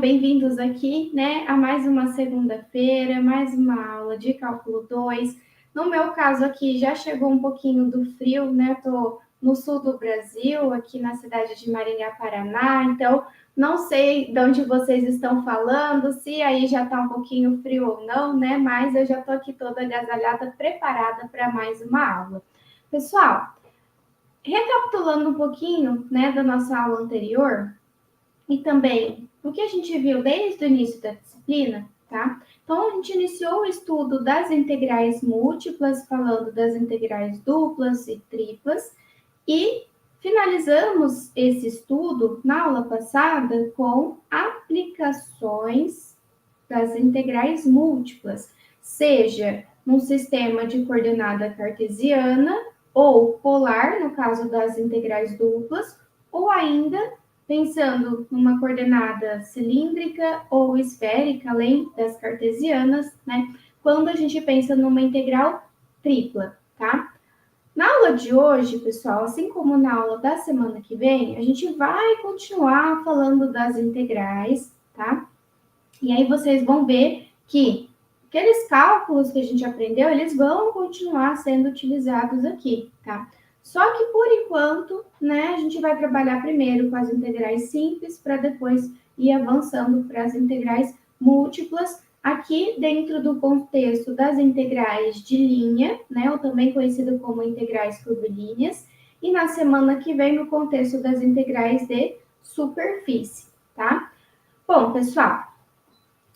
Bem-vindos aqui, né, a mais uma segunda-feira, mais uma aula de cálculo 2. No meu caso aqui, já chegou um pouquinho do frio, né, tô no sul do Brasil, aqui na cidade de Maringá, Paraná, então não sei de onde vocês estão falando, se aí já tá um pouquinho frio ou não, né, mas eu já tô aqui toda agasalhada, preparada para mais uma aula. Pessoal, recapitulando um pouquinho, né, da nossa aula anterior, e também o que a gente viu desde o início da disciplina, tá? Então, a gente iniciou o estudo das integrais múltiplas, falando das integrais duplas e triplas, e finalizamos esse estudo na aula passada com aplicações das integrais múltiplas, seja num sistema de coordenada cartesiana ou polar, no caso das integrais duplas, ou ainda pensando numa coordenada cilíndrica ou esférica, além das cartesianas, né? Quando a gente pensa numa integral tripla, tá? Na aula de hoje, pessoal, assim como na aula da semana que vem, a gente vai continuar falando das integrais, tá? E aí vocês vão ver que aqueles cálculos que a gente aprendeu, eles vão continuar sendo utilizados aqui, tá? Só que por enquanto, né, a gente vai trabalhar primeiro com as integrais simples para depois ir avançando para as integrais múltiplas, aqui dentro do contexto das integrais de linha, né, ou também conhecido como integrais curvilíneas, e na semana que vem no contexto das integrais de superfície, tá? Bom, pessoal,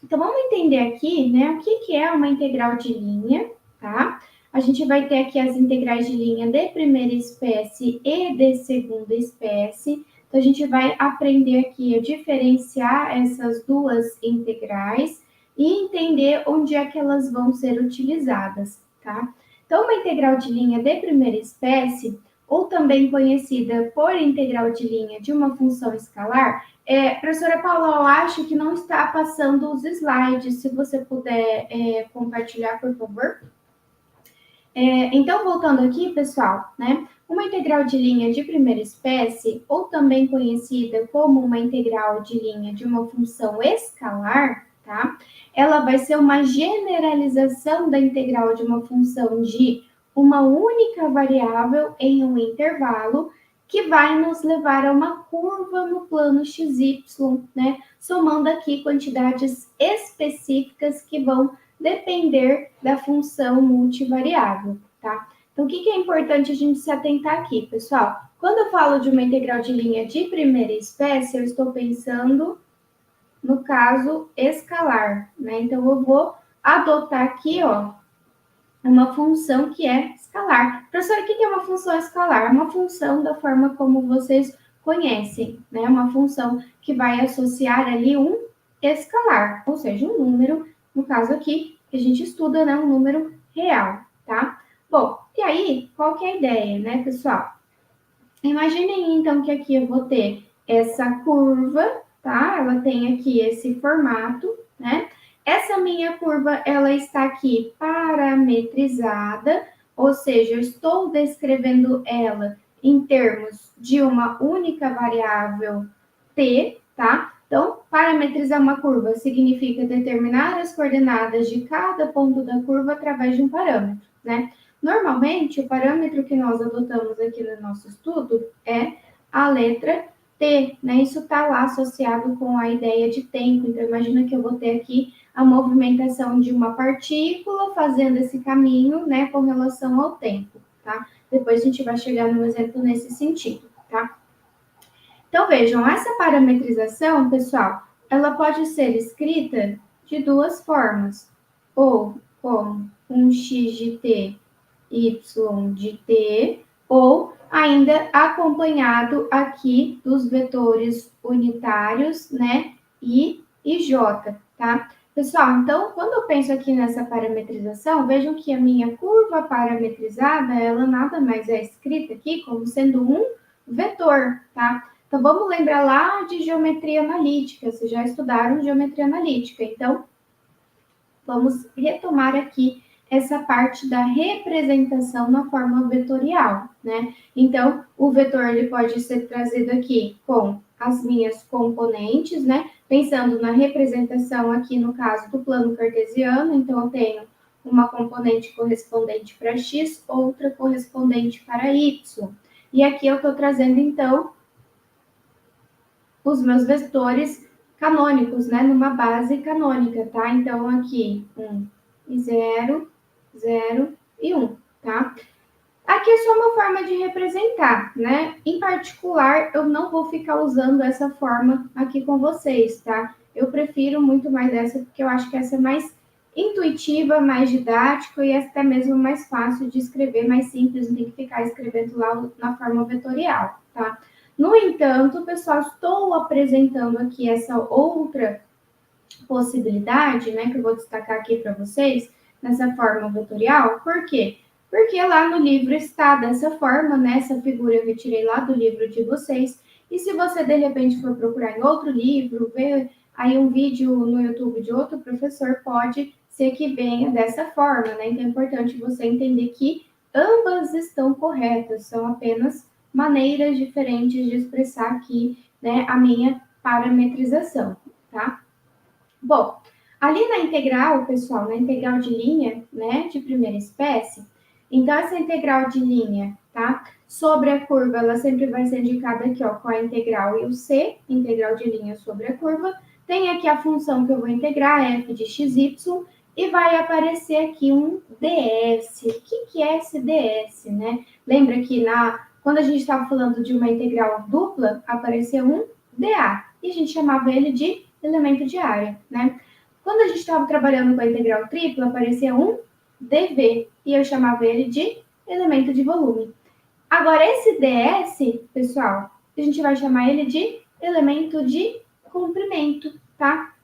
então, vamos entender aqui, né, o que é uma integral de linha, tá? A gente vai ter aqui as integrais de linha de primeira espécie e de segunda espécie. Então, a gente vai aprender aqui a diferenciar essas duas integrais e entender onde é que elas vão ser utilizadas, tá? Então, uma integral de linha de primeira espécie, ou também conhecida por integral de linha de uma função escalar, professora Paula, eu acho que não está passando os slides. Se você puder compartilhar, por favor. Então, voltando aqui, pessoal, né? Uma integral de linha de primeira espécie, ou também conhecida como uma integral de linha de uma função escalar, tá? Ela vai ser uma generalização da integral de uma função de uma única variável em um intervalo, que vai nos levar a uma curva no plano XY, né? Somando aqui quantidades específicas que vão depender da função multivariável, tá? Então, o que é importante a gente se atentar aqui, pessoal? Quando eu falo de uma integral de linha de primeira espécie, eu estou pensando no caso escalar, né? Então, eu vou adotar aqui, ó, uma função que é escalar. Professora, o que é uma função escalar? Uma função da forma como vocês conhecem, né? Uma função que vai associar ali um escalar, ou seja, um número, no caso aqui, que a gente estuda, né? Um número real, tá? Bom, e aí, qual que é a ideia, né, pessoal? Imaginem, então, que aqui eu vou ter essa curva, tá? Ela tem aqui esse formato, né? Essa minha curva, ela está aqui parametrizada, ou seja, eu estou descrevendo ela em termos de uma única variável t, tá? Então, parametrizar uma curva significa determinar as coordenadas de cada ponto da curva através de um parâmetro, né? Normalmente, o parâmetro que nós adotamos aqui no nosso estudo é a letra t, né? Isso está lá associado com a ideia de tempo. Então, imagina que eu vou ter aqui a movimentação de uma partícula fazendo esse caminho, né, com relação ao tempo, tá? Depois a gente vai chegar no exemplo nesse sentido, tá? Então, vejam, essa parametrização, pessoal, ela pode ser escrita de duas formas, ou com um x de t, y de t, ou ainda acompanhado aqui dos vetores unitários, né, i e j, tá? Pessoal, então, quando eu penso aqui nessa parametrização, vejam que a minha curva parametrizada, ela nada mais é escrita aqui como sendo um vetor, tá? Então, vamos lembrar lá de geometria analítica, vocês já estudaram geometria analítica, então, vamos retomar aqui essa parte da representação na forma vetorial, né? Então, o vetor ele pode ser trazido aqui com as minhas componentes, né? Pensando na representação aqui no caso do plano cartesiano, então eu tenho uma componente correspondente para x, outra correspondente para y. E aqui eu estou trazendo, então, os meus vetores canônicos, né, numa base canônica, tá? Então, aqui, 1 e 0, 0 e 1, tá? Aqui é só uma forma de representar, né? Em particular, eu não vou ficar usando essa forma aqui com vocês, tá? Eu prefiro muito mais essa, porque eu acho que essa é mais intuitiva, mais didática e até mesmo mais fácil de escrever, mais simples, não tem que ficar escrevendo lá na forma vetorial, tá? No entanto, pessoal, estou apresentando aqui essa outra possibilidade, né, que eu vou destacar aqui para vocês, nessa forma vetorial, por quê? Porque lá no livro está dessa forma, né, essa figura eu retirei lá do livro de vocês, e se você de repente for procurar em outro livro, ver aí um vídeo no YouTube de outro professor, pode ser que venha dessa forma, né, então é importante você entender que ambas estão corretas, são apenas maneiras diferentes de expressar aqui, né, a minha parametrização, tá? Bom, ali na integral, pessoal, na integral de linha, né, de primeira espécie, então essa integral de linha, tá? Sobre a curva, ela sempre vai ser indicada aqui, ó, com a integral e o c, integral de linha sobre a curva. Tem aqui a função que eu vou integrar, f de xy, e vai aparecer aqui um ds. O que é esse ds, né? Lembra que quando a gente estava falando de uma integral dupla, apareceu um dA, e a gente chamava ele de elemento de área, né? Quando a gente estava trabalhando com a integral tripla, aparecia um dV, e eu chamava ele de elemento de volume. Agora, esse ds, pessoal, a gente vai chamar ele de elemento de comprimento, tá?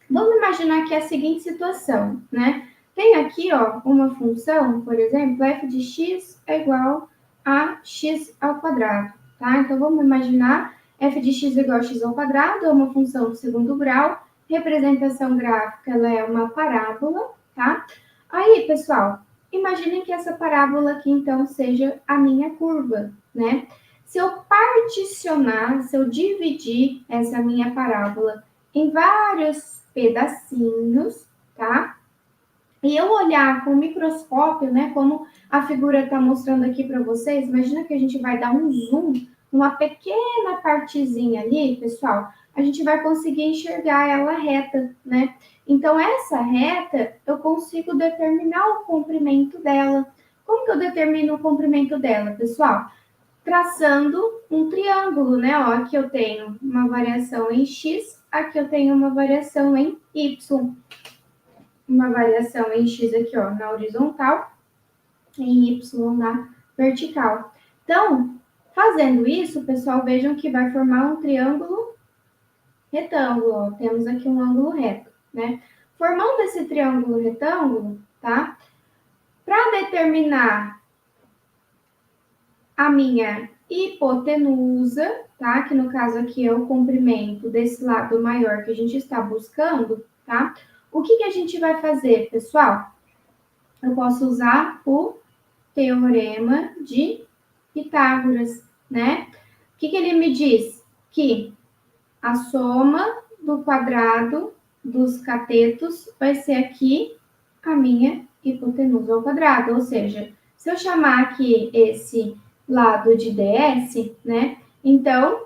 Vamos imaginar aqui a seguinte situação, né? Tem aqui, ó, uma função, por exemplo, f de x é igual a x ao quadrado, tá? Então, vamos imaginar f de x igual a x ao quadrado, é uma função de segundo grau, representação gráfica, ela é uma parábola, tá? Aí, pessoal, imaginem que essa parábola aqui, então, seja a minha curva, né? Se eu particionar, se eu dividir essa minha parábola em vários pedacinhos, tá? E eu olhar com o microscópio, né, como a figura está mostrando aqui para vocês, imagina que a gente vai dar um zoom numa pequena partezinha ali, pessoal, a gente vai conseguir enxergar ela reta, né? Então, essa reta, eu consigo determinar o comprimento dela. Como que eu determino o comprimento dela, pessoal? Traçando um triângulo, né? Ó, aqui eu tenho uma variação em x, aqui eu tenho uma variação em y. Uma variação em x aqui, ó, na horizontal, em y na vertical. Então, fazendo isso, pessoal, vejam que vai formar um triângulo retângulo, ó. Temos aqui um ângulo reto, né? Formando esse triângulo retângulo, tá? Para determinar a minha hipotenusa, tá? Que no caso aqui é o comprimento desse lado maior que a gente está buscando, tá? O que a gente vai fazer, pessoal? Eu posso usar o teorema de Pitágoras, né? O que ele me diz? Que a soma do quadrado dos catetos vai ser aqui a minha hipotenusa ao quadrado, ou seja, se eu chamar aqui esse lado de ds, né? Então,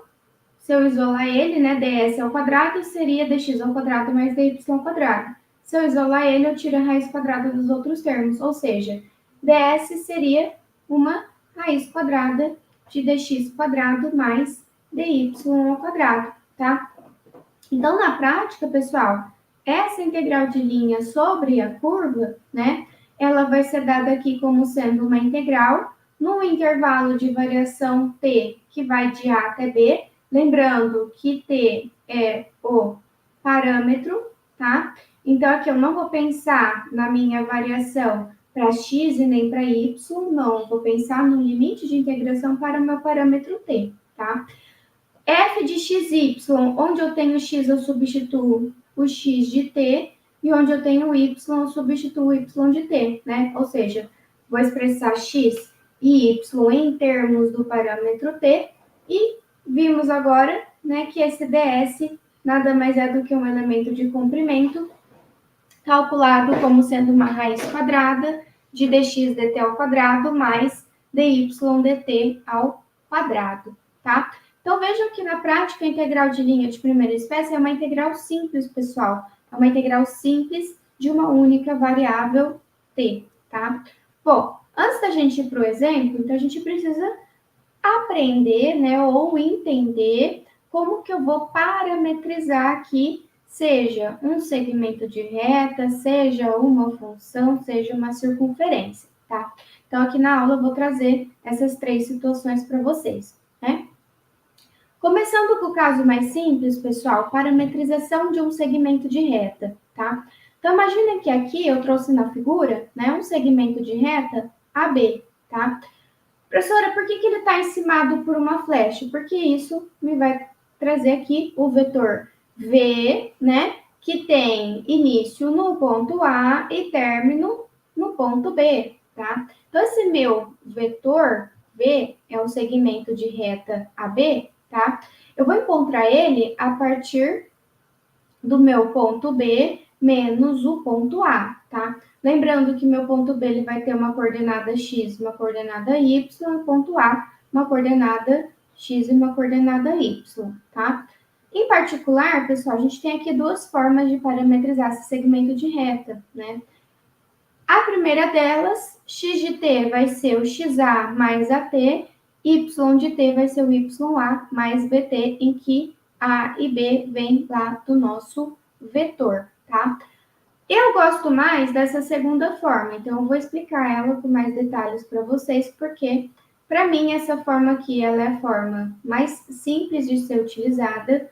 se eu isolar ele, né, ds ao quadrado seria dx ao quadrado mais dy ao quadrado. Se eu isolar ele, eu tiro a raiz quadrada dos outros termos, ou seja, ds seria uma raiz quadrada de dx quadrado mais dy ao quadrado, tá? Então, na prática, pessoal, essa integral de linha sobre a curva, né, ela vai ser dada aqui como sendo uma integral no intervalo de variação t, que vai de a até b, lembrando que t é o parâmetro, tá? Então, aqui eu não vou pensar na minha variação para x e nem para y, não, vou pensar no limite de integração para o meu parâmetro t, tá? f de xy, onde eu tenho x, eu substituo o x de t, e onde eu tenho y, eu substituo o y de t, né? Ou seja, vou expressar x e y em termos do parâmetro t, e vimos agora, né, que esse ds nada mais é do que um elemento de comprimento, calculado como sendo uma raiz quadrada de dx dt ao quadrado mais dy dt ao quadrado, tá? Então, vejam que na prática a integral de linha de primeira espécie é uma integral simples, pessoal. É uma integral simples de uma única variável t, tá? Bom, antes da gente ir para o exemplo, então a gente precisa aprender, né, ou entender como que eu vou parametrizar aqui, seja um segmento de reta, seja uma função, seja uma circunferência, tá? Então, aqui na aula eu vou trazer essas três situações para vocês, né? Começando com o caso mais simples, pessoal, parametrização de um segmento de reta, tá? Então, imagina que aqui eu trouxe na figura, né, um segmento de reta AB, tá? Professora, por que ele está encimado por uma flecha? Porque isso me vai trazer aqui o vetor V, né? Que tem início no ponto A e término no ponto B, tá? Então, esse meu vetor V é o segmento de reta AB, tá? Eu vou encontrar ele a partir do meu ponto B menos o ponto A, tá? Lembrando que meu ponto B ele vai ter uma coordenada x, uma coordenada y, e ponto A, uma coordenada x e uma coordenada y, tá? Em particular, pessoal, a gente tem aqui duas formas de parametrizar esse segmento de reta, né? A primeira delas, x de t vai ser o xa mais at, y de t vai ser o ya mais bt, em que a e b vem lá do nosso vetor, tá? Eu gosto mais dessa segunda forma, então eu vou explicar ela com mais detalhes para vocês, porque para mim essa forma aqui ela é a forma mais simples de ser utilizada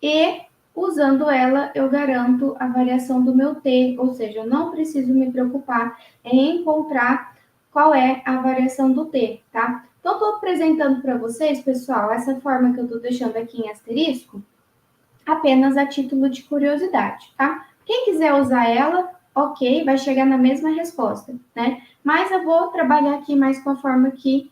e usando ela eu garanto a variação do meu t, ou seja, eu não preciso me preocupar em encontrar qual é a variação do t, tá? Então, estou apresentando para vocês, pessoal, essa forma que eu estou deixando aqui em asterisco, apenas a título de curiosidade, tá? Quem quiser usar ela, ok, vai chegar na mesma resposta, né? Mas eu vou trabalhar aqui mais com a forma que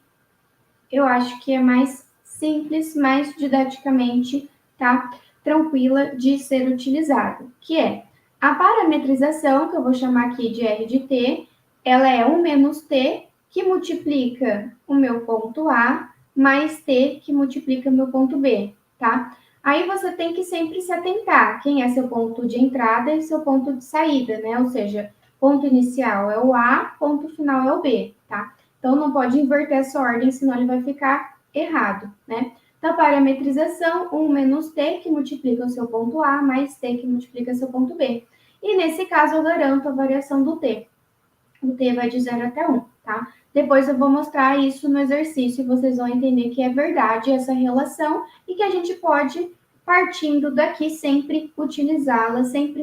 eu acho que é mais simples, mais didaticamente, tá? Tranquila de ser utilizada, que é a parametrização, que eu vou chamar aqui de R de t, ela é 1 menos t, que multiplica o meu ponto A, mais t, que multiplica o meu ponto B, tá? Aí você tem que sempre se atentar quem é seu ponto de entrada e seu ponto de saída, né? Ou seja, ponto inicial é o A, ponto final é o B, tá? Então, não pode inverter essa ordem, senão ele vai ficar errado, né? Então, parametrização, 1 menos t, que multiplica o seu ponto A, mais t, que multiplica seu ponto B. E, nesse caso, eu garanto a variação do t. O t vai de 0 até 1, tá? Depois eu vou mostrar isso no exercício e vocês vão entender que é verdade essa relação e que a gente pode, partindo daqui, sempre utilizá-la, sem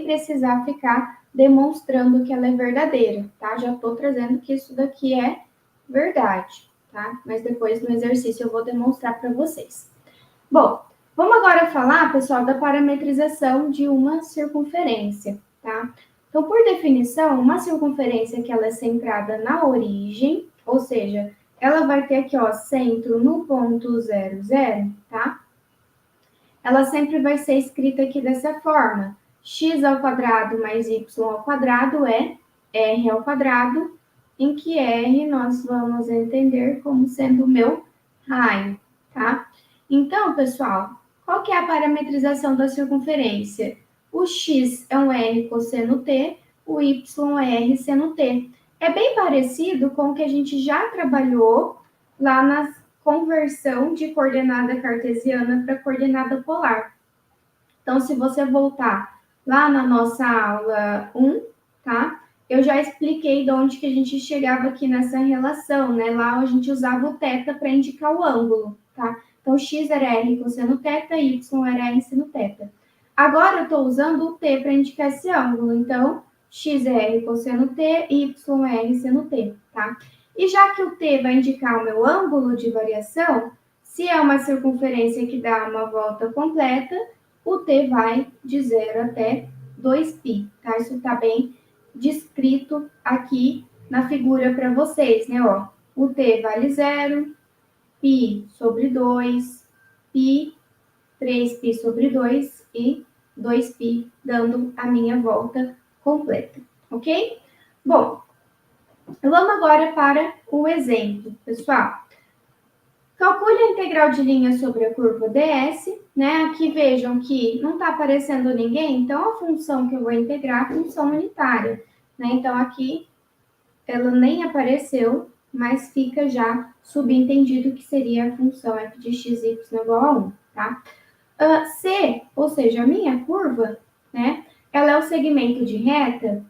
precisar ficar demonstrando que ela é verdadeira, tá? Já estou trazendo que isso daqui é verdade, tá? Mas depois no exercício eu vou demonstrar para vocês. Bom, vamos agora falar, pessoal, da parametrização de uma circunferência, tá? Então, por definição, uma circunferência que ela é centrada na origem, ou seja, ela vai ter aqui, ó, centro no ponto 0, 0, tá? Ela sempre vai ser escrita aqui dessa forma. X ao quadrado mais y ao quadrado é r ao quadrado, em que r nós vamos entender como sendo o meu raio, tá? Então, pessoal, qual que é a parametrização da circunferência? O x é um r cosseno t, o y é r seno t. É bem parecido com o que a gente já trabalhou lá na conversão de coordenada cartesiana para coordenada polar. Então, se você voltar lá na nossa aula 1, tá? Eu já expliquei de onde que a gente chegava aqui nessa relação, né? Lá a gente usava o θ para indicar o ângulo, tá? Então, x era r cosseno θ, y era r seno θ. Agora, eu estou usando o t para indicar esse ângulo. Então, x é r cosseno t, y é r seno t, tá? E já que o t vai indicar o meu ângulo de variação, se é uma circunferência que dá uma volta completa, o t vai de 0 até 2π, tá? Isso está bem descrito aqui na figura para vocês, né? Ó, o t vale 0, π sobre 2, π 3π sobre 2 e 2π, dando a minha volta completa, ok? Bom, vamos agora para o exemplo, pessoal. Calcule a integral de linha sobre a curva ds, né? Aqui vejam que não está aparecendo ninguém, então a função que eu vou integrar é a função unitária, né? Então aqui ela nem apareceu, mas fica já subentendido que seria a função f de x, y igual a 1, tá? C, ou seja, a minha curva, né? Ela é o segmento de reta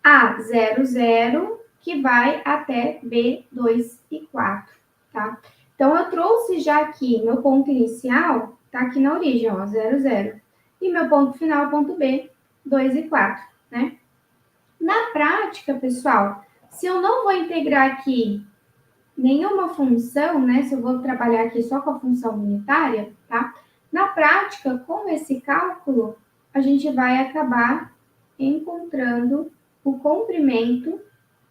A0, 0, que vai até B2 e 4, tá? Então, eu trouxe já aqui, meu ponto inicial tá aqui na origem, ó, 0, 0. E meu ponto final, ponto B, 2 e 4, né? Na prática, pessoal, se eu não vou integrar aqui nenhuma função, né? Se eu vou trabalhar aqui só com a função unitária, tá? Na prática, com esse cálculo, a gente vai acabar encontrando o comprimento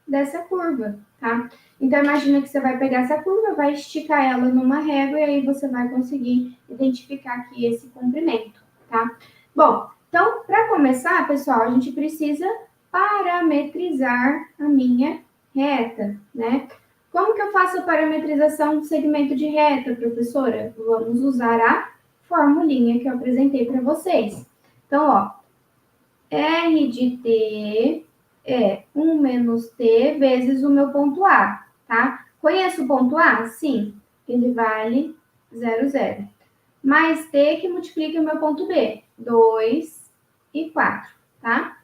dessa curva, tá? Então, imagina que você vai pegar essa curva, vai esticar ela numa régua e aí você vai conseguir identificar aqui esse comprimento, tá? Bom, então, para começar, pessoal, a gente precisa parametrizar a minha reta, né? Como que eu faço a parametrização do segmento de reta, professora? Vamos usar a formulinha que eu apresentei para vocês. Então, ó, R de t é 1 menos t vezes o meu ponto A, tá? Conheço o ponto A? Sim. Ele vale 0, 0. Mais t que multiplica o meu ponto B, 2 e 4, tá?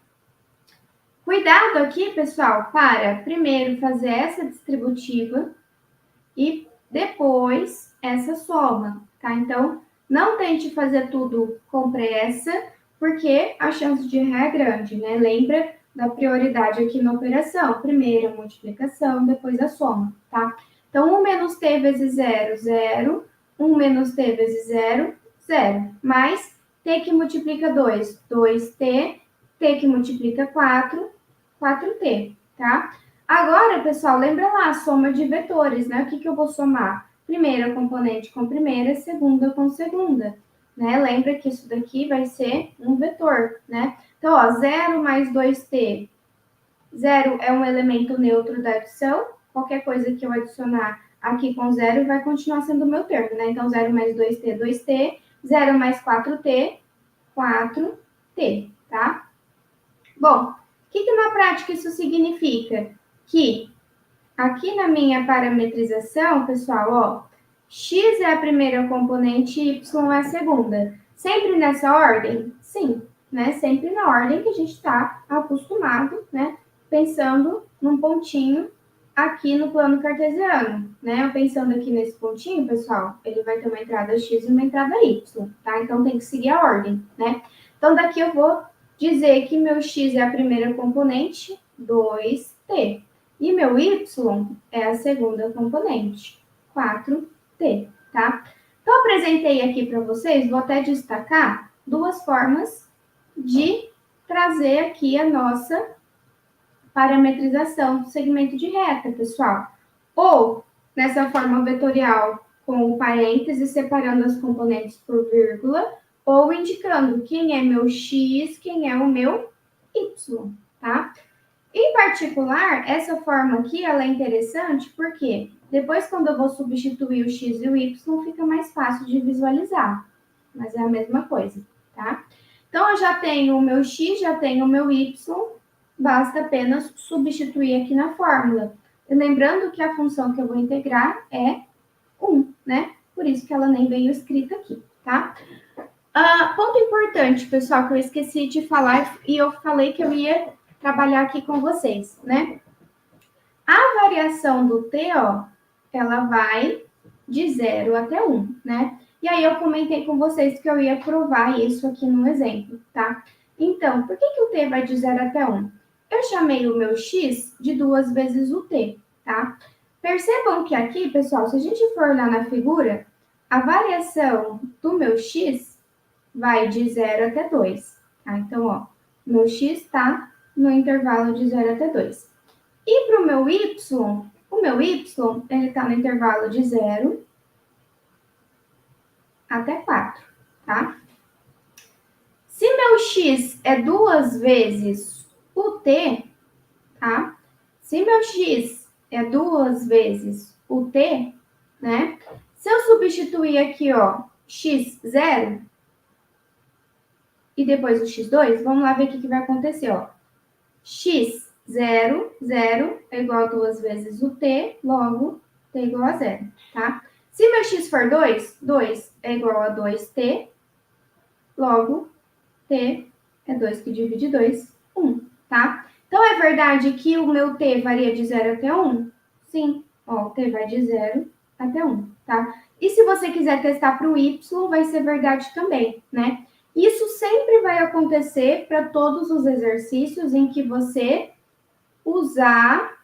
Cuidado aqui, pessoal, para primeiro fazer essa distributiva e depois essa soma, tá? Então, não tente fazer tudo com pressa, porque a chance de errar é grande, né? Lembra da prioridade aqui na operação. Primeiro a multiplicação, depois a soma, tá? Então, 1 menos t vezes 0, 0. 1 menos t vezes 0, 0. Mais t que multiplica 2, 2t. T que multiplica 4, 4t, tá? Agora, pessoal, lembra lá a soma de vetores, né? O que eu vou somar? Primeira componente com primeira, segunda com segunda, né? Lembra que isso daqui vai ser um vetor, né? Então, ó, 0 mais 2t. 0 é um elemento neutro da adição. Qualquer coisa que eu adicionar aqui com 0 vai continuar sendo o meu termo, né? Então, 0 mais 2t, 2t. 0 mais 4t, 4t, tá? Bom, o que na prática isso significa? Que aqui na minha parametrização, pessoal, ó, x é a primeira componente e y é a segunda. Sempre nessa ordem? Sim, né? Sempre na ordem que a gente está acostumado, né? Pensando num pontinho aqui no plano cartesiano, né? Eu pensando aqui nesse pontinho, pessoal, ele vai ter uma entrada x e uma entrada y, tá? Então tem que seguir a ordem, né? Então daqui eu vou dizer que meu x é a primeira componente, 2t. E meu y é a segunda componente, 4t, tá? Então, apresentei aqui para vocês, vou até destacar duas formas de trazer aqui a nossa parametrização do segmento de reta, pessoal. Ou nessa forma vetorial, com o parêntese, separando as componentes por vírgula, ou indicando quem é meu x, quem é o meu y, tá? Em particular, essa forma aqui, ela é interessante porque depois, quando eu vou substituir o x e o y, fica mais fácil de visualizar. Mas é a mesma coisa, tá? Então, eu já tenho o meu x, já tenho o meu y, basta apenas substituir aqui na fórmula. E lembrando que a função que eu vou integrar é 1, né? Por isso que ela nem veio escrita aqui, tá? Ponto importante, pessoal, que eu esqueci de falar e eu falei que eu ia trabalhar aqui com vocês, né? A variação do t, ó, ela vai de 0 até 1, né? E aí eu comentei com vocês que eu ia provar isso aqui no exemplo, tá? Então, por que o t vai de 0 até 1? Eu chamei o meu x de 2 vezes o t, tá? Percebam que aqui, pessoal, se a gente for olhar na figura, a variação do meu x vai de 0 até 2, tá? Então, ó, meu x está no intervalo de 0 até 2. E para o meu y, ele está no intervalo de 0 até 4, tá? Se meu x é 2 vezes o t, tá? Se meu x é 2 vezes o t, né? Se eu substituir aqui, ó, x0 e depois o x2, vamos lá ver o que vai acontecer, ó. x0, 0 é igual a 2 vezes o t, logo t é igual a 0, tá? Se meu x for 2, 2 é igual a 2t, logo t é 2 que divide 2, 1, tá? Então, é verdade que o meu t varia de 0 até 1? Sim, ó, o t vai de 0 até 1, tá? E se você quiser testar para o y, vai ser verdade também, né? Isso sempre vai acontecer para todos os exercícios em que você usar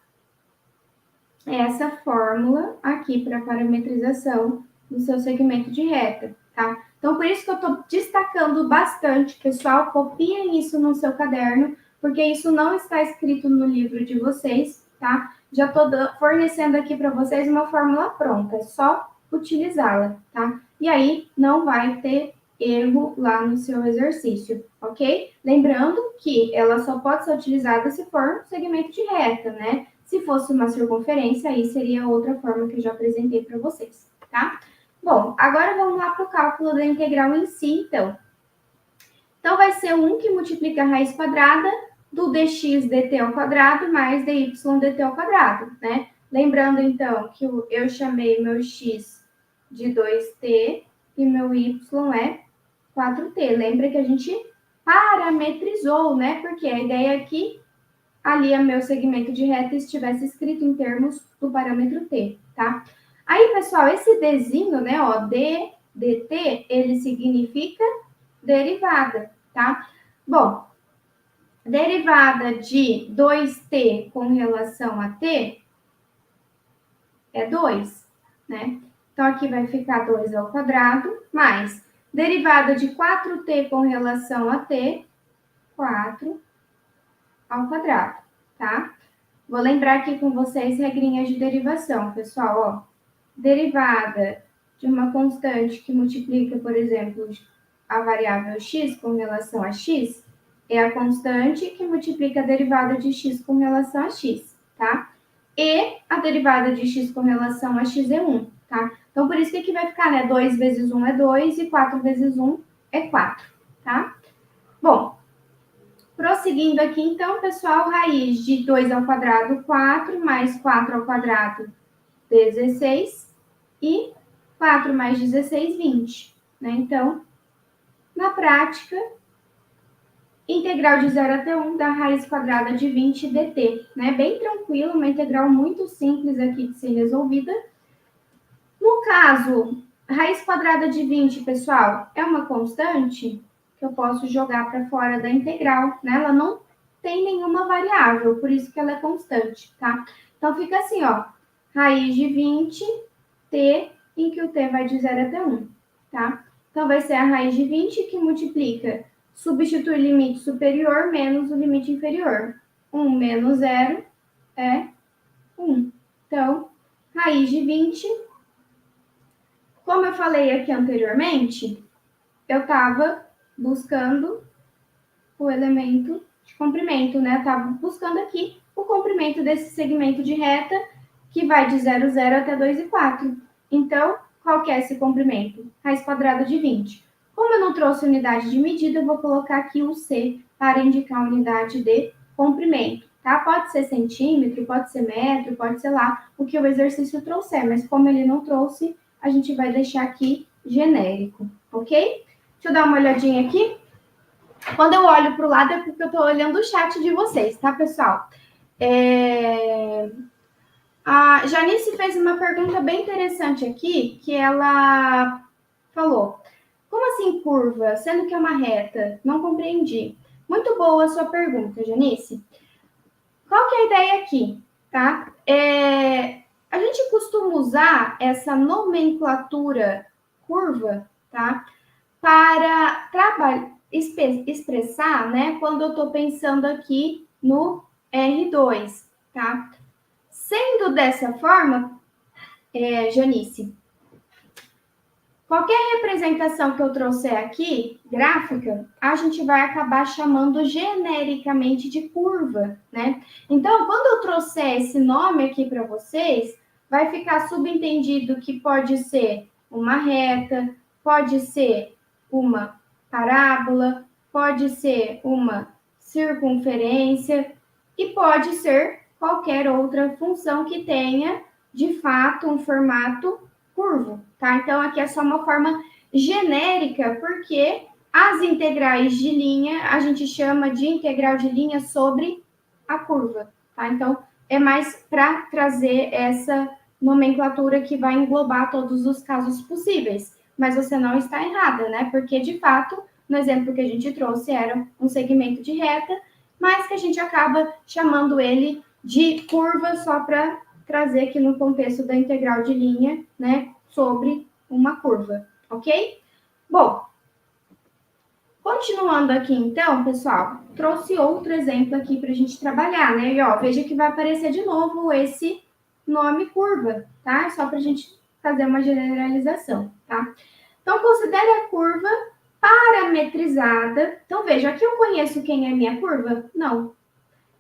essa fórmula aqui para parametrização do seu segmento de reta, tá? Então, por isso que eu estou destacando bastante, pessoal, copiem isso no seu caderno, porque isso não está escrito no livro de vocês, tá? Já estou fornecendo aqui para vocês uma fórmula pronta, é só utilizá-la, tá? E aí, não vai ter erro lá no seu exercício, ok? Lembrando que ela só pode ser utilizada se for um segmento de reta, né? Se fosse uma circunferência, aí seria outra forma que eu já apresentei para vocês, tá? Bom, agora vamos lá para o cálculo da integral em si, então. Então, vai ser 1 que multiplica a raiz quadrada do dx dt ao quadrado mais dy dt ao quadrado, né? Lembrando, então, que eu chamei meu x de 2t e meu y é 4t. Lembra que a gente parametrizou, né? Porque a ideia é que ali o meu segmento de reta estivesse escrito em termos do parâmetro t, tá? Aí, pessoal, esse dzinho, né, ó, d, dt, ele significa derivada, tá? Bom, derivada de 2t com relação a t é 2, né? Então, aqui vai ficar 2 ao quadrado, mais derivada de 4t com relação a t, 4 ao quadrado, tá? Vou lembrar aqui com vocês regrinhas de derivação, pessoal, ó. Derivada de uma constante que multiplica, por exemplo, a variável x com relação a x, é a constante que multiplica a derivada de x com relação a x, tá? E a derivada de x com relação a x é 1, tá? Então, por isso que aqui vai ficar, né? 2 vezes 1 é 2 e 4 vezes 1 é 4, tá? Bom, prosseguindo aqui, então, pessoal, raiz de 2 ao quadrado, 4, mais 4 ao quadrado, 16, e 4 mais 16, 20, né? Então, na prática, integral de 0 até 1 da raiz quadrada de 20 dt, né? Bem tranquilo, uma integral muito simples aqui de ser resolvida. No caso, raiz quadrada de 20, pessoal, é uma constante que eu posso jogar para fora da integral, né? Ela não tem nenhuma variável, por isso que ela é constante, tá? Então, fica assim, ó, raiz de 20, t, em que o t vai de 0 até 1, tá? Então, vai ser a raiz de 20 que multiplica, substitui o limite superior menos o limite inferior. 1 menos 0 é 1. Então, raiz de 20, como eu falei aqui anteriormente, eu estava buscando o elemento de comprimento, né? Eu estava buscando aqui o comprimento desse segmento de reta que vai de 0, 0 até 2 e 4. Então, qual que é esse comprimento? Raiz quadrada de 20. Como eu não trouxe unidade de medida, eu vou colocar aqui o C para indicar a unidade de comprimento, tá? Pode ser centímetro, pode ser metro, pode ser lá o que o exercício trouxer, mas como ele não trouxe, a gente vai deixar aqui genérico, ok? Deixa eu dar uma olhadinha aqui. Quando eu olho para o lado é porque eu estou olhando o chat de vocês, tá, pessoal? A Janice fez uma pergunta bem interessante aqui, que ela falou: como assim curva, sendo que é uma reta? Não compreendi. Muito boa a sua pergunta, Janice. Qual que é a ideia aqui, tá? A gente costuma usar essa nomenclatura curva, tá? Para expressar, né, quando eu estou pensando aqui no R2, tá? Sendo dessa forma, Janice, Qualquer representação que eu trouxer aqui, gráfica, a gente vai acabar chamando genericamente de curva, né? Então, quando eu trouxer esse nome aqui para vocês, vai ficar subentendido que pode ser uma reta, pode ser uma parábola, pode ser uma circunferência e pode ser qualquer outra função que tenha, de fato, um formato curvo, tá? Então, aqui é só uma forma genérica, porque as integrais de linha a gente chama de integral de linha sobre a curva, tá? Então, é mais para trazer essa nomenclatura que vai englobar todos os casos possíveis. Mas você não está errada, né? Porque, de fato, no exemplo que a gente trouxe era um segmento de reta, mas que a gente acaba chamando ele de curva só para trazer aqui no contexto da integral de linha, né, sobre uma curva, ok? Bom, continuando aqui então, pessoal, trouxe outro exemplo aqui para a gente trabalhar, né? E ó, veja que vai aparecer de novo esse nome curva, tá? Só para a gente fazer uma generalização, tá? Então, considere a curva parametrizada. Então, veja, aqui eu conheço quem é minha curva? Não.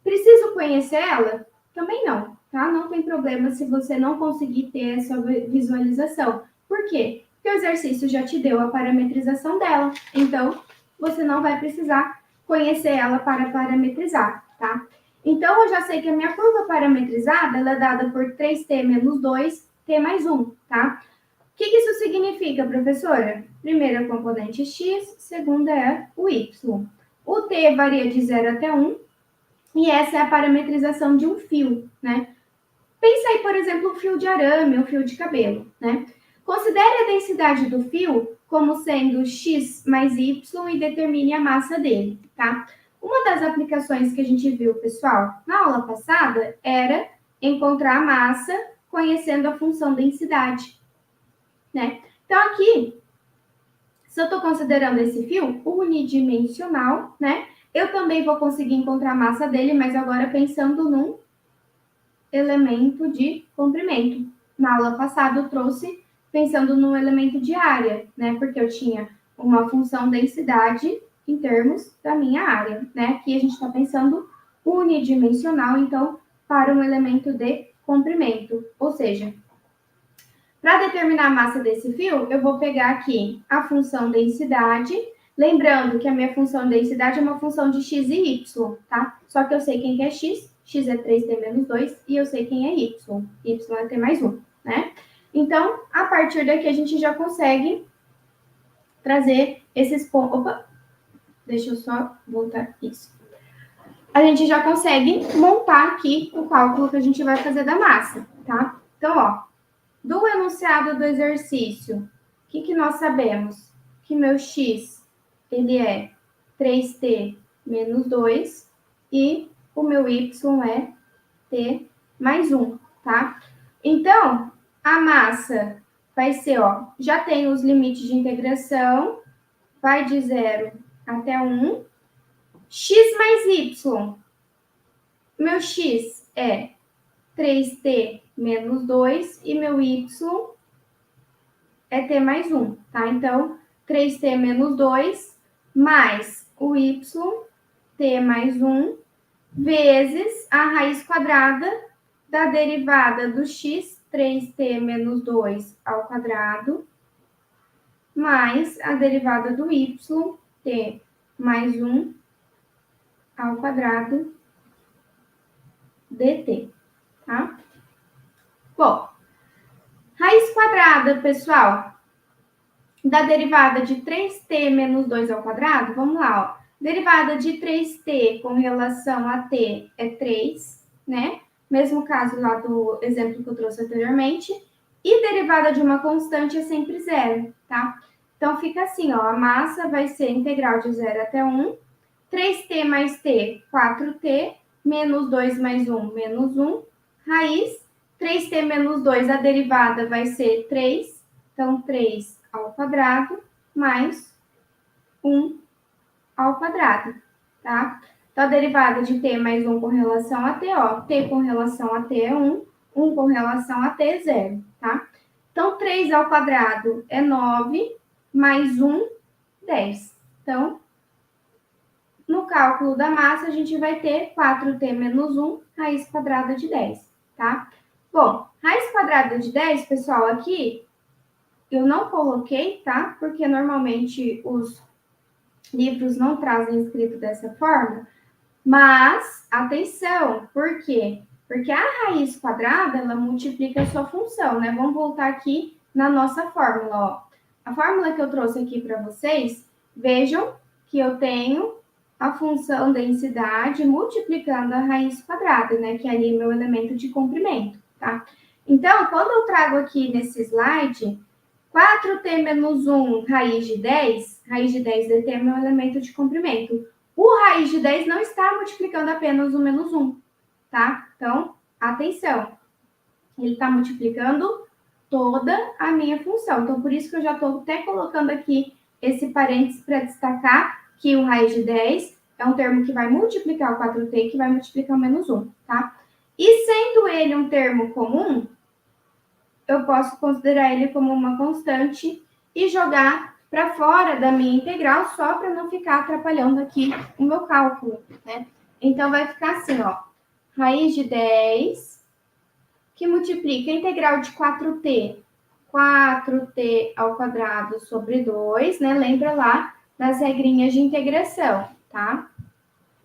Preciso conhecer ela? Também não, tá? Não tem problema se você não conseguir ter essa visualização. Por quê? Porque o exercício já te deu a parametrização dela. Então, você não vai precisar conhecer ela para parametrizar, tá? Então, eu já sei que a minha curva parametrizada ela é dada por 3t menos 2t mais 1, tá? O que isso significa, professora? Primeira componente x, segunda é o y. O t varia de 0 até 1, e essa é a parametrização de um fio, né? Pensa aí, por exemplo, um fio de arame ou fio de cabelo, né? Considere a densidade do fio como sendo x mais y e determine a massa dele, tá? Uma das aplicações que a gente viu, pessoal, na aula passada era encontrar a massa conhecendo a função densidade, né? Então, aqui, se eu estou considerando esse fio unidimensional, né? Eu também vou conseguir encontrar a massa dele, mas agora pensando num elemento de comprimento. Na aula passada eu trouxe pensando num elemento de área, né? Porque eu tinha uma função densidade em termos da minha área, né? Aqui a gente está pensando unidimensional, então, para um elemento de comprimento. Ou seja, para determinar a massa desse fio, eu vou pegar aqui a função densidade, lembrando que a minha função densidade é uma função de x e y, tá? Só que eu sei quem que é x, x é 3t menos 2, e eu sei quem é y, y é t mais 1, né? Então, a partir daqui a gente já consegue trazer esses pontos. Opa, deixa eu só voltar isso. A gente já consegue montar aqui o cálculo que a gente vai fazer da massa, tá? Então, ó, do enunciado do exercício, o que nós sabemos? Que meu x, ele é 3t menos 2 e o meu y é t mais 1, tá? Então, a massa vai ser, ó, já tem os limites de integração, vai de 0 até 1, x mais y. Meu x é 3t menos 2 e meu y é t mais 1, tá? Então, 3t menos 2 mais o y, t mais 1, vezes a raiz quadrada da derivada do x, 3t menos 2 ao quadrado, mais a derivada do y, t mais 1 ao quadrado dt, tá? Bom, raiz quadrada, pessoal, da derivada de 3t menos 2 ao quadrado, vamos lá, ó. Derivada de 3t com relação a t é 3, né? Mesmo caso lá do exemplo que eu trouxe anteriormente. E derivada de uma constante é sempre zero, tá? Então, fica assim, ó. A massa vai ser integral de 0 até 1. 3t mais t, 4t. Menos 2 mais 1, menos 1. Raiz. 3t menos 2, a derivada vai ser 3. Então, 3 ao quadrado mais 1 ao quadrado, tá? Então, a derivada de t mais 1 com relação a t, ó, t com relação a t é 1, 1 com relação a t é 0, tá? Então, Então, 3 ao quadrado é 9, mais 1, 10. Então, no cálculo da massa, a gente vai ter 4t menos 1, raiz quadrada de 10, tá? Bom, raiz quadrada de 10, pessoal, aqui eu não coloquei, tá? Porque normalmente os livros não trazem escrito dessa forma. Mas, atenção, por quê? Porque a raiz quadrada, ela multiplica a sua função, né? Vamos voltar aqui na nossa fórmula, ó. A fórmula que eu trouxe aqui para vocês, vejam que eu tenho a função densidade multiplicando a raiz quadrada, né? Que é ali meu elemento de comprimento, tá? Então, quando eu trago aqui nesse slide, 4t menos 1 raiz de 10 dt é meu elemento de comprimento. O raiz de 10 não está multiplicando apenas o menos 1, tá? Então, atenção. Ele está multiplicando toda a minha função. Então, por isso que eu já estou até colocando aqui esse parênteses para destacar que o raiz de 10 é um termo que vai multiplicar o 4t, que vai multiplicar o menos 1, tá? E sendo ele um termo comum, eu posso considerar ele como uma constante e jogar para fora da minha integral só para não ficar atrapalhando aqui o meu cálculo, né? Então, vai ficar assim, ó. Raiz de 10, que multiplica a integral de 4t. 4t ao quadrado sobre 2, né? Lembra lá das regrinhas de integração, tá?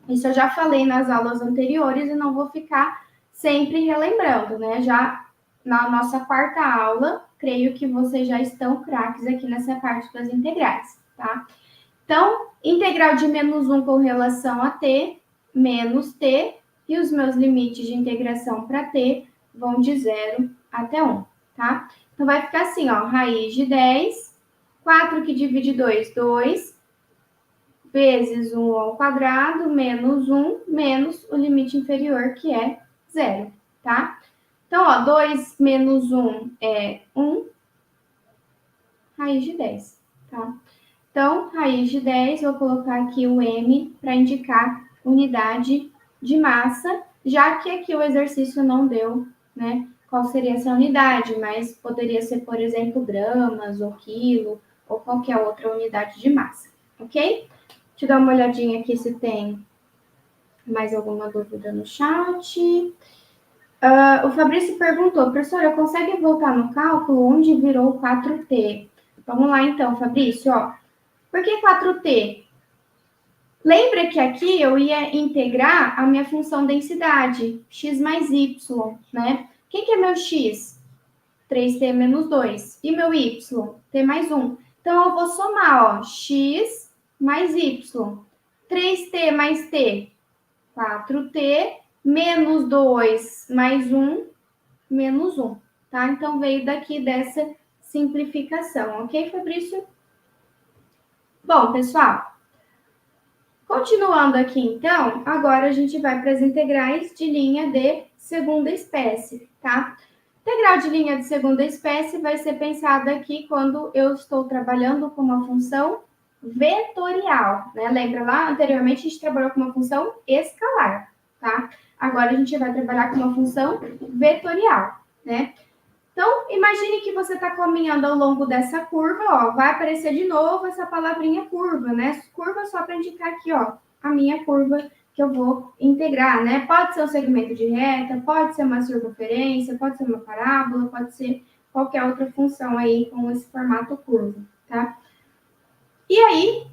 Isso eu já falei nas aulas anteriores e não vou ficar sempre relembrando, né? Já na nossa quarta aula, creio que vocês já estão craques aqui nessa parte das integrais, tá? Então, integral de menos 1 com relação a t, menos t, e os meus limites de integração para t vão de 0 até 1, tá? Então, vai ficar assim, ó, raiz de 10, 4 que divide 2, 2, vezes 1 ao quadrado, menos 1, menos o limite inferior, que é 0, tá? Então, ó, 2 menos 1 é 1, raiz de 10, tá? Então, raiz de 10, vou colocar aqui o M para indicar unidade de massa, já que aqui o exercício não deu, né, qual seria essa unidade, mas poderia ser, por exemplo, gramas ou quilo, ou qualquer outra unidade de massa, ok? Deixa eu dar uma olhadinha aqui se tem mais alguma dúvida no chat. O Fabrício perguntou, professora, consegue voltar no cálculo onde virou 4t? Vamos lá então, Fabrício, ó. Por que 4t? Lembra que aqui eu ia integrar a minha função densidade, x mais y, né? Quem que é meu x? 3t menos 2. E meu y? t mais 1. Então, eu vou somar, ó, x mais y. 3t mais t, 4t, menos 2 mais 1, menos 1, tá? Então, veio daqui dessa simplificação, ok, Fabrício? Bom, pessoal, continuando aqui, então, agora a gente vai para as integrais de linha de segunda espécie, tá? Integral de linha de segunda espécie vai ser pensada aqui quando eu estou trabalhando com uma função vetorial, né? Lembra lá, anteriormente a gente trabalhou com uma função escalar, tá? Agora a gente vai trabalhar com uma função vetorial, né? Então, imagine que você está caminhando ao longo dessa curva, ó, vai aparecer de novo essa palavrinha curva, né? Curva só para indicar aqui, ó, a minha curva que eu vou integrar, né? Pode ser um segmento de reta, pode ser uma circunferência, pode ser uma parábola, pode ser qualquer outra função aí com esse formato curva, tá? E aí,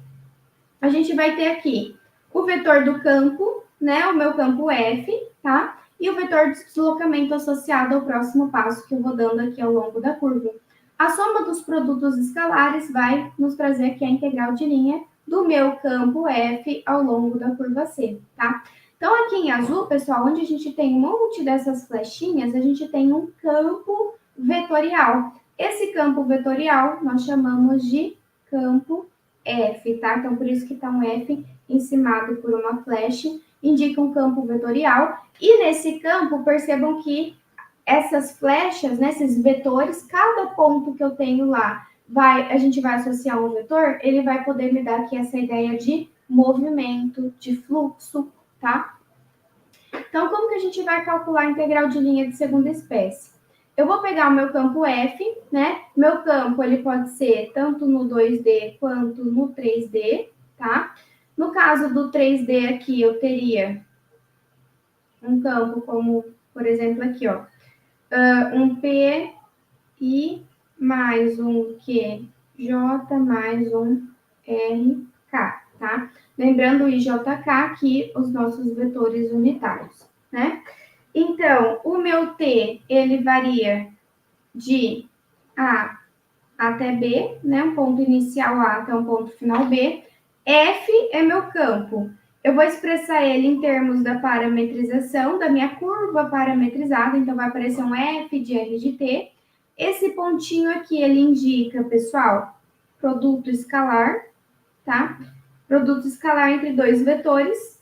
a gente vai ter aqui o vetor do campo, né? O meu campo F, tá? E o vetor de deslocamento associado ao próximo passo que eu vou dando aqui ao longo da curva. A soma dos produtos escalares vai nos trazer aqui a integral de linha do meu campo F ao longo da curva C, tá? Então, aqui em azul, pessoal, onde a gente tem um monte dessas flechinhas, a gente tem um campo vetorial. Esse campo vetorial nós chamamos de campo F, tá? Então, por isso que tá um F encimado por uma flecha, indica um campo vetorial. E nesse campo, percebam que essas flechas, né, esses vetores, cada ponto que eu tenho lá, a gente vai associar um vetor, ele vai poder me dar aqui essa ideia de movimento, de fluxo, tá? Então, como que a gente vai calcular a integral de linha de segunda espécie? eu vou pegar o meu campo F, né? Meu campo, ele pode ser tanto no 2D quanto no 3D, tá? No caso do 3D aqui, eu teria um campo como, por exemplo, aqui, ó. Um P, I, mais um Q, J, mais um R, K, tá? Lembrando o IJK aqui, os nossos vetores unitários, né? Então, o meu T, ele varia de A até B, né? Um ponto inicial A até um ponto final B. F é meu campo. Eu vou expressar ele em termos da parametrização, da minha curva parametrizada, então vai aparecer um F de R de T. Esse pontinho aqui, ele indica, pessoal, produto escalar, tá? Produto escalar entre dois vetores,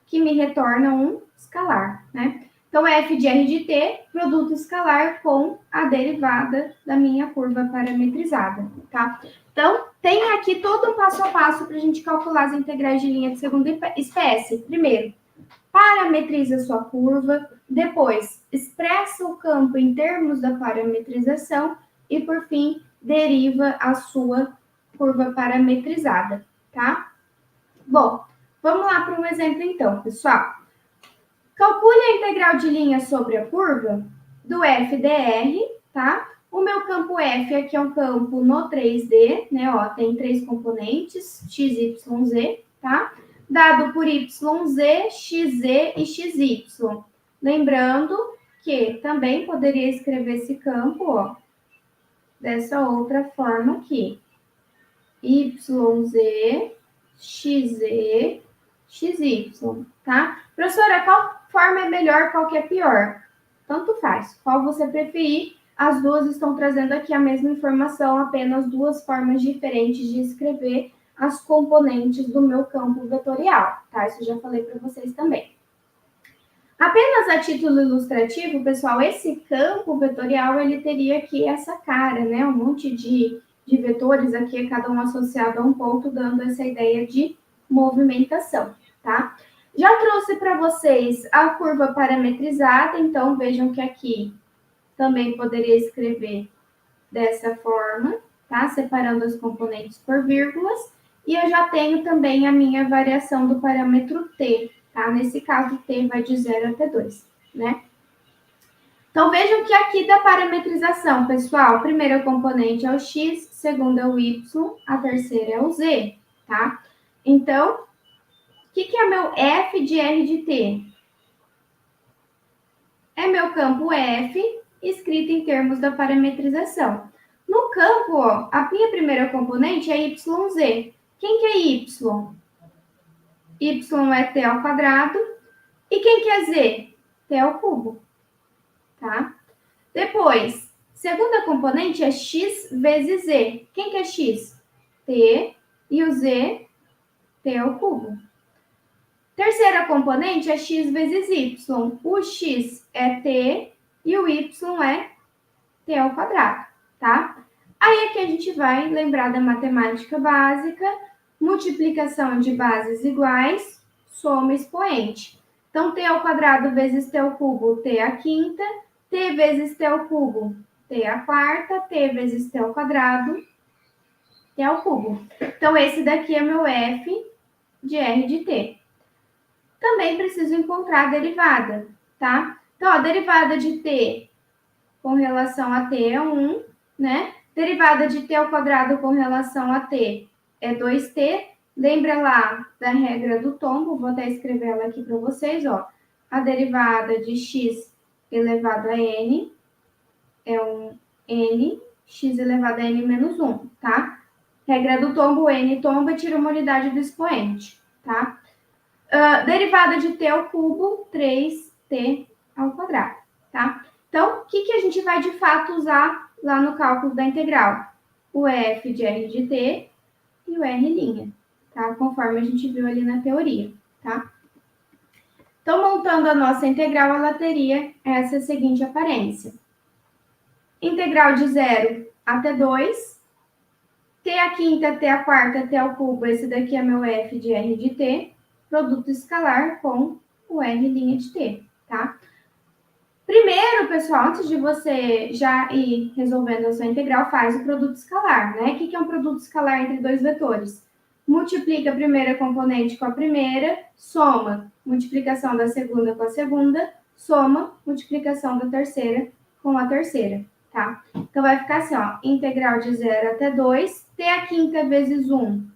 que me retorna um escalar, né? Então, f de r de t, produto escalar com a derivada da minha curva parametrizada, tá? Então, tem aqui todo um passo a passo para a gente calcular as integrais de linha de segunda espécie. Primeiro, parametriza sua curva, depois, expressa o campo em termos da parametrização e, por fim, deriva a sua curva parametrizada, tá? Bom, vamos lá para um exemplo então, pessoal. Calcule a integral de linha sobre a curva do FDR, tá? O meu campo F aqui é um campo no 3D, né? Ó, tem três componentes, x, y, z, tá? Dado por y, z, x, z e x, y. Lembrando que também poderia escrever esse campo, ó, dessa outra forma aqui. Y, z, x, z, x, y, tá? Professora, qual forma é melhor, qual que é pior? Tanto faz. Qual você preferir, as duas estão trazendo aqui a mesma informação, apenas duas formas diferentes de escrever as componentes do meu campo vetorial, tá? Isso eu já falei para vocês também. Apenas a título ilustrativo, pessoal, esse campo vetorial, ele teria aqui essa cara, né? Um monte de vetores aqui, cada um associado a um ponto, dando essa ideia de movimentação, tá? Já trouxe para vocês a curva parametrizada, então vejam que aqui também poderia escrever dessa forma, tá? Separando as componentes por vírgulas. E eu já tenho também a minha variação do parâmetro t, tá? Nesse caso, t vai de 0 até 2, né? Então, vejam que aqui da parametrização, pessoal, a primeira componente é o x, a segunda é o y, a terceira é o z, tá? Então, o que é meu f de r de t? É meu campo f, escrito em termos da parametrização. No campo, ó, a minha primeira componente é yz. Quem que é y? Y é t ao quadrado. E quem que é z? T ao cubo, tá? Depois, segunda componente é x vezes z. Quem que é x? T. E o z, t ao cubo. Terceira componente é x vezes y. O x é t e o y é t ao quadrado, tá? Aí aqui a gente vai lembrar da matemática básica, multiplicação de bases iguais, soma expoente. Então, t ao quadrado vezes t ao cubo, t à quinta, t vezes t ao cubo, t à quarta, t vezes t ao quadrado, t ao cubo. Então, esse daqui é meu f de r de t. Também preciso encontrar a derivada, tá? Então, a derivada de t com relação a t é 1, né? Derivada de t ao quadrado com relação a t é 2t. Lembra lá da regra do tombo? Vou até escrever ela aqui para vocês, ó. A derivada de x elevado a n é um n, x elevado a n menos 1, tá? Regra do tombo, n tomba, tira uma unidade do expoente, tá? Derivada de t ao cubo, 3t ao quadrado, tá? Então, o que a gente vai de fato usar lá no cálculo da integral? O f de r de t e o r', tá? Conforme a gente viu ali na teoria, tá? Então, montando a nossa integral, ela teria essa seguinte aparência. Integral de 0 até 2, t à quinta, t à quarta, t ao cubo, esse daqui é meu f de r de t, produto escalar com o r' de t, tá? Primeiro, pessoal, antes de você já ir resolvendo a sua integral, faz o produto escalar, né? O que é um produto escalar entre dois vetores? Multiplica a primeira componente com a primeira, soma multiplicação da segunda com a segunda, soma multiplicação da terceira com a terceira, tá? Então, vai ficar assim, ó, integral de 0 até 2, t a quinta vezes 1,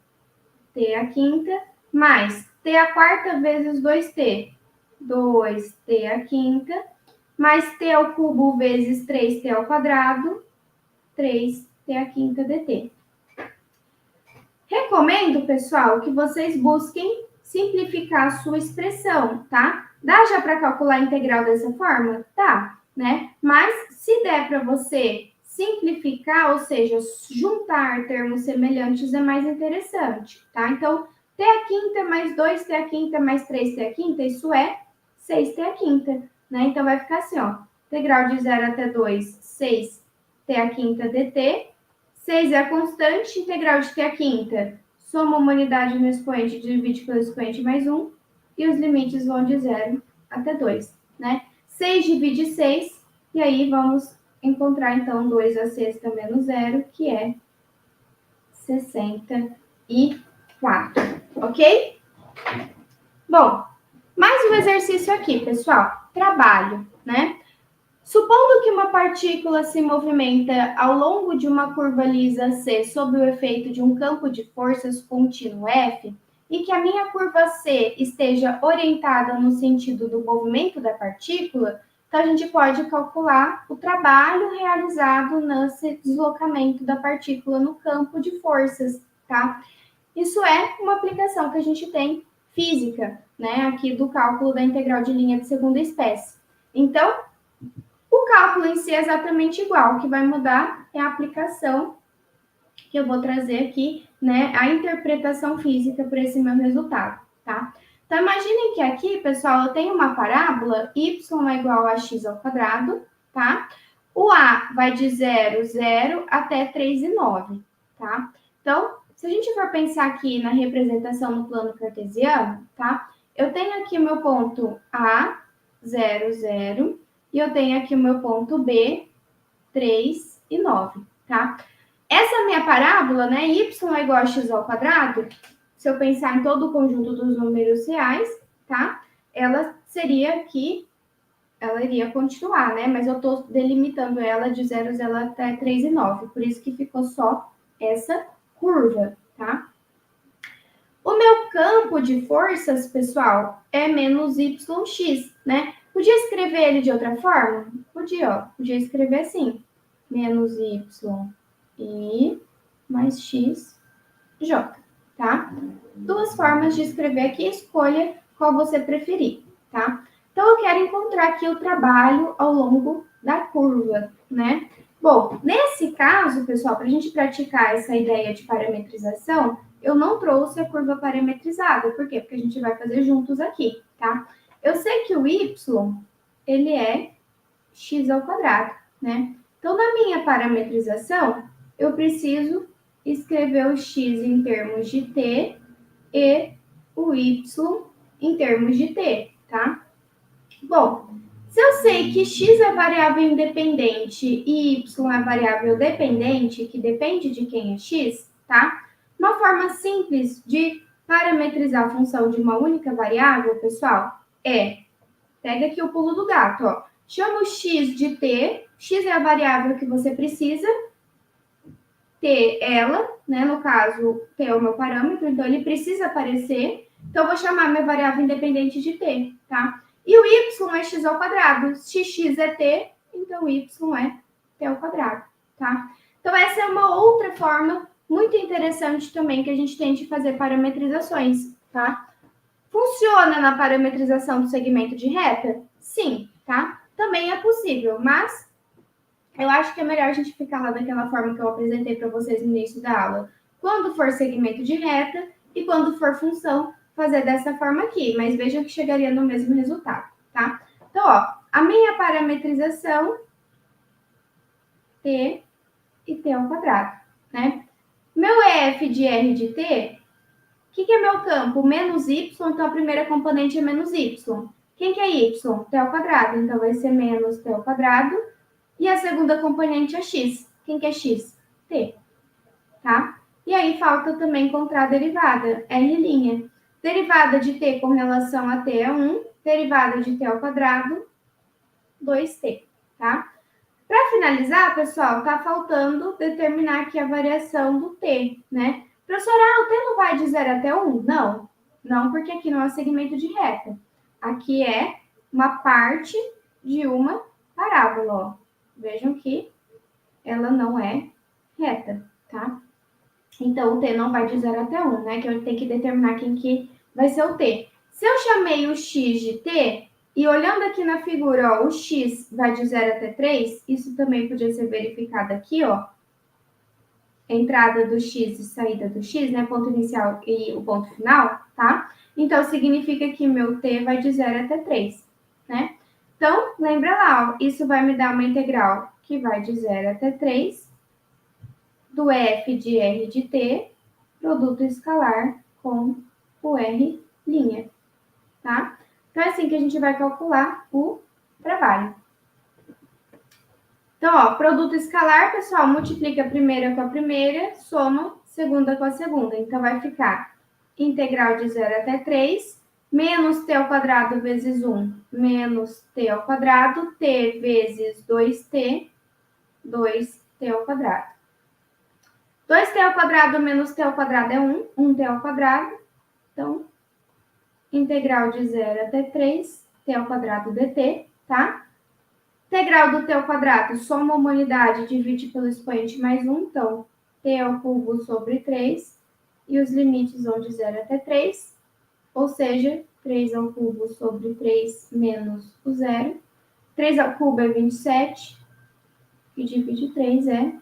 t a quinta, mais t a quarta vezes 2t, 2t a quinta, mais t ao cubo vezes 3t ao quadrado, 3t a quinta dt. Recomendo, pessoal, que vocês busquem simplificar a sua expressão, tá? Dá já para calcular a integral dessa forma? Tá, né? Mas se der para você simplificar, ou seja, juntar termos semelhantes, é mais interessante, tá? Então, t a quinta mais 2t a quinta mais 3t a quinta, isso é 6t a quinta, né? Então, vai ficar assim, ó, integral de 0 até 2, 6t a quinta dt. 6 é a constante, integral de t a quinta. Soma uma unidade no expoente, divide pelo expoente mais 1. E os limites vão de 0 até 2, né? 6 divide 6. E aí vamos encontrar, então, 2 a sexta menos 0, que é 64. Ok? Bom, mais um exercício aqui, pessoal. Trabalho, né? Supondo que uma partícula se movimenta ao longo de uma curva lisa C sob o efeito de um campo de forças contínuo F, e que a minha curva C esteja orientada no sentido do movimento da partícula, então a gente pode calcular o trabalho realizado nesse deslocamento da partícula no campo de forças, tá? Isso é uma aplicação que a gente tem física, né, aqui do cálculo da integral de linha de segunda espécie. Então, o cálculo em si é exatamente igual, o que vai mudar é a aplicação que eu vou trazer aqui, né, a interpretação física para esse meu resultado, tá? Então, imaginem que aqui, pessoal, eu tenho uma parábola, y é igual a x ao quadrado, tá? O a vai de 0, 0 até 3,9, tá? Então, se a gente for pensar aqui na representação no plano cartesiano, tá? Eu tenho aqui o meu ponto A, 0, 0, e eu tenho aqui o meu ponto B, 3 e 9, tá? Essa minha parábola, né, y é igual a x ao quadrado, se eu pensar em todo o conjunto dos números reais, tá? Ela seria aqui, ela iria continuar, né? Mas eu estou delimitando ela de 0, 0 até 3 e 9, por isso que ficou só essa curva, tá? O meu campo de forças, pessoal, é menos yx, né? Podia escrever ele de outra forma? Podia, ó. Podia escrever assim. Menos y mais x, j, tá? Duas formas de escrever aqui, escolha qual você preferir, tá? Então, eu quero encontrar aqui o trabalho ao longo da curva, né? Bom, nesse caso, pessoal, para a gente praticar essa ideia de parametrização, eu não trouxe a curva parametrizada. Por quê? Porque a gente vai fazer juntos aqui, tá? Eu sei que o y, ele é x ao quadrado, né? Então, na minha parametrização, eu preciso escrever o x em termos de t e o y em termos de t, tá? Bom, se eu sei que x é variável independente e y é variável dependente, que depende de quem é x, tá? Uma forma simples de parametrizar a função de uma única variável, pessoal, pega aqui o pulo do gato, ó. Chama o x de t, x é a variável que você precisa, t ela, né? No caso, t é o meu parâmetro, então ele precisa aparecer. Então, eu vou chamar minha variável independente de t, tá? E o y é x ao quadrado. Se x é t, então y é t ao quadrado, tá? Então, essa é uma outra forma muito interessante também que a gente tem de fazer parametrizações, tá? Funciona na parametrização do segmento de reta? Sim, tá? Também é possível, mas eu acho que é melhor a gente ficar lá daquela forma que eu apresentei para vocês no início da aula. Quando for segmento de reta e quando for função, fazer dessa forma aqui. Mas vejam que chegaria no mesmo resultado, tá? Então, ó, a minha parametrização, t e t ao quadrado, né? Meu f de r de t, o que é meu campo? Menos y, então a primeira componente é menos y. O Quem que é y? T ao quadrado. Então, vai ser menos t ao quadrado. E a segunda componente é x. Quem que é x? T. Tá? E aí, falta também encontrar a derivada. R'. Derivada de t com relação a t é 1. Derivada de t ao quadrado, 2t. Tá? Para finalizar, pessoal, tá faltando determinar aqui a variação do t, né? Professora, o t não vai de 0 até 1? Não. Não, porque aqui não é segmento de reta. Aqui é uma parte de uma parábola, ó. Vejam que ela não é reta, tá? Então, o t não vai de 0 até 1, né? Que eu tenho que determinar quem que vai ser o t. Se eu chamei o x de t, e olhando aqui na figura, ó, o x vai de 0 até 3, isso também podia ser verificado aqui, ó. Entrada do x e saída do x, né? Ponto inicial e o ponto final, tá? Então, significa que meu t vai de 0 até 3, né? Então, lembra lá, ó, isso vai me dar uma integral que vai de 0 até 3, do f de r de t, produto escalar com o r', tá? Então, é assim que a gente vai calcular o trabalho. Então, ó, produto escalar, pessoal, multiplica a primeira com a primeira, soma segunda com a segunda. Então, vai ficar integral de 0 até 3, menos t ao quadrado vezes 1, menos t ao quadrado, t vezes 2t, 2t ao quadrado. 2t ao quadrado menos t ao quadrado é 1, 1t ao quadrado. Então, integral de 0 até 3, t ao quadrado dt, tá? Integral do t ao quadrado, soma uma unidade, divide pelo expoente mais 1, então, t ao cubo sobre 3, e os limites vão de 0 até 3, ou seja, 3 ao cubo sobre 3 menos o 0. 3 ao cubo é 27, e divide 3 é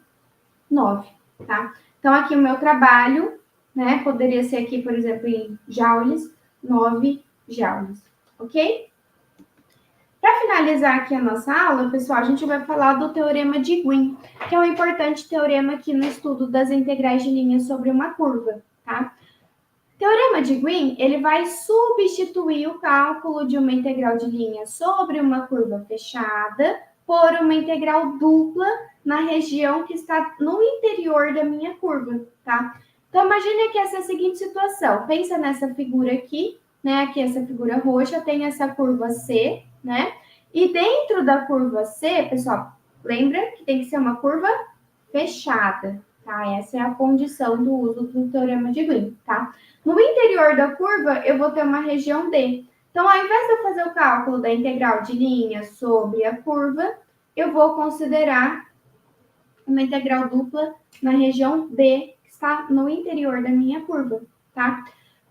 9, tá? Então, aqui o meu trabalho, né, poderia ser aqui, por exemplo, em joules, 9 joules, ok? Para finalizar aqui a nossa aula, pessoal, a gente vai falar do teorema de Green, que é um importante teorema aqui no estudo das integrais de linha sobre uma curva, tá? O teorema de Green, ele vai substituir o cálculo de uma integral de linha sobre uma curva fechada por uma integral dupla na região que está no interior da minha curva, tá? Então, imagine aqui essa seguinte situação. Pensa nessa figura aqui, né? Aqui essa figura roxa, tem essa curva C, né? E dentro da curva C, pessoal, lembra que tem que ser uma curva fechada, tá? Essa é a condição do uso do teorema de Green, tá? No interior da curva, eu vou ter uma região D. Então, ao invés de eu fazer o cálculo da integral de linha sobre a curva, eu vou considerar uma integral dupla na região D, que está no interior da minha curva, tá?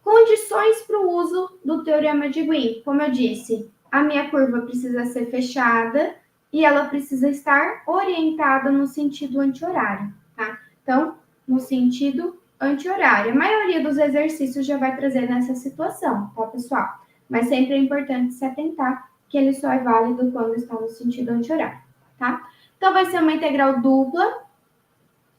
Condições para o uso do teorema de Green. Como eu disse, a minha curva precisa ser fechada e ela precisa estar orientada no sentido anti-horário, tá? Então, no sentido anti-horário. A maioria dos exercícios já vai trazer nessa situação, tá, pessoal? Mas sempre é importante se atentar que ele só é válido quando está no sentido anti-horário, tá? Então, vai ser uma integral dupla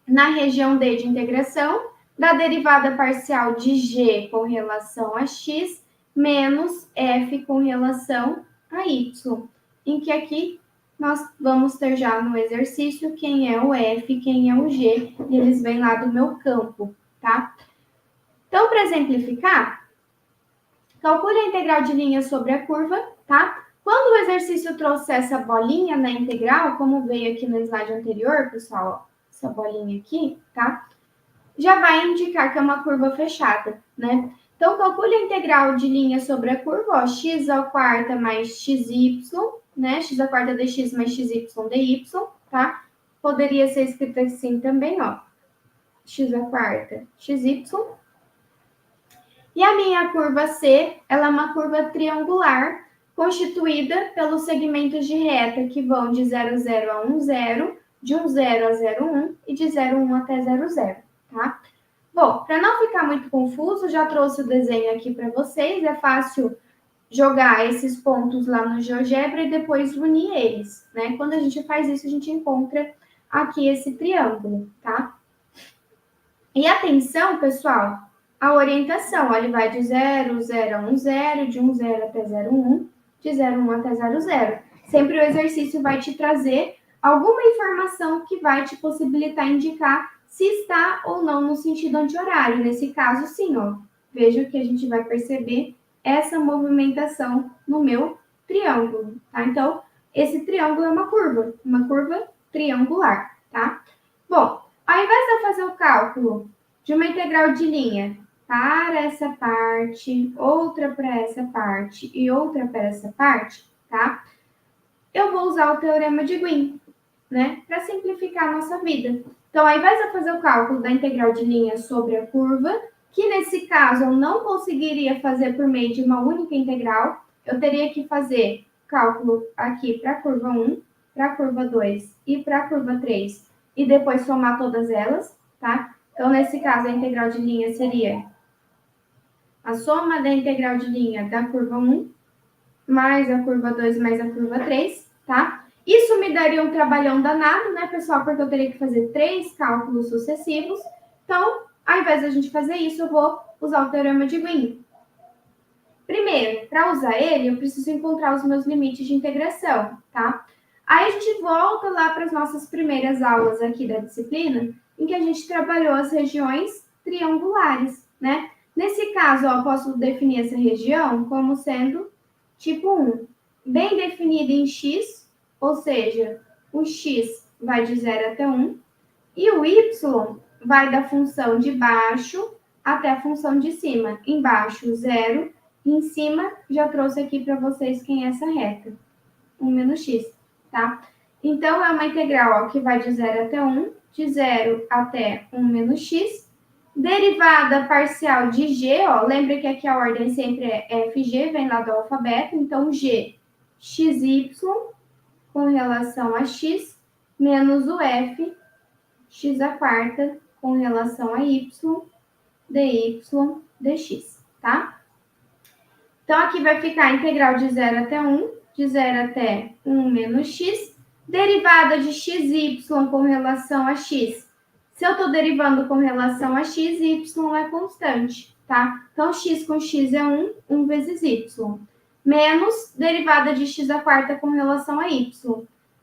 na região D de integração da derivada parcial de g com relação a x menos f com relação a y, em que aqui nós vamos ter já no exercício quem é o f, quem é o g, e eles vêm lá do meu campo, tá? Então, para exemplificar, calcule a integral de linha sobre a curva, tá? Quando o exercício trouxer essa bolinha na integral, como veio aqui no slide anterior, pessoal, ó, essa bolinha aqui, tá? Já vai indicar que é uma curva fechada, né? Então, calcule a integral de linha sobre a curva, ó, x ao quarta mais xy, né? X à quarta dx mais xy dy, tá? Poderia ser escrito assim também, ó. X à quarta, xy. E a minha curva C, ela é uma curva triangular, constituída pelos segmentos de reta que vão de 0, 0 a 1, 0, de 1, 0 a 0, 1 e de 0, 1 até 0, 0, tá? Bom, para não ficar muito confuso, já trouxe o desenho aqui para vocês. É fácil jogar esses pontos lá no GeoGebra e depois unir eles, né? Quando a gente faz isso, a gente encontra aqui esse triângulo, tá? E atenção, pessoal, a orientação, ó, ele vai de 0, 0 a 1, 0, de 1, 0 até 0, 1. de 0,1 até 0,0. Sempre o exercício vai te trazer alguma informação que vai te possibilitar indicar se está ou não no sentido anti-horário. Nesse caso, sim, ó. Veja que a gente vai perceber essa movimentação no meu triângulo, tá? Então, esse triângulo é uma curva triangular, tá? Bom, ao invés de eu fazer o cálculo de uma integral de linha para essa parte, outra para essa parte e outra para essa parte, tá? Eu vou usar o teorema de Green, né? Para simplificar a nossa vida. Então, ao invés de eu fazer o cálculo da integral de linha sobre a curva, que nesse caso eu não conseguiria fazer por meio de uma única integral, eu teria que fazer cálculo aqui para a curva 1, para a curva 2 e para a curva 3, e depois somar todas elas, tá? Então, nesse caso, a integral de linha seria a soma da integral de linha da curva 1 mais a curva 2 mais a curva 3, tá? Isso me daria um trabalhão danado, né, pessoal? Porque eu teria que fazer 3 cálculos sucessivos. Então, ao invés da gente fazer isso, eu vou usar o teorema de Green. Primeiro, para usar ele, eu preciso encontrar os meus limites de integração, tá? Aí a gente volta lá para as nossas primeiras aulas aqui da disciplina, em que a gente trabalhou as regiões triangulares, né? Nesse caso, ó, eu posso definir essa região como sendo tipo 1, bem definida em x, ou seja, o x vai de 0 até 1, e o y vai da função de baixo até a função de cima. Embaixo, 0, e em cima, já trouxe aqui para vocês quem é essa reta, 1 menos x, tá? Então, é uma integral ó, que vai de 0 até 1, de 0 até 1 menos x, derivada parcial de g, ó, lembra que aqui a ordem sempre é fg, vem lá do alfabeto, então g, xy com relação a x, menos o f, x a quarta com relação a y, dy, dx, tá? Então, aqui vai ficar a integral de 0 até 1, de 0 até 1 menos x, derivada de xy com relação a x. Se eu estou derivando com relação a x, y é constante, tá? Então, x com x é 1, 1 vezes y. Menos derivada de x a quarta com relação a y.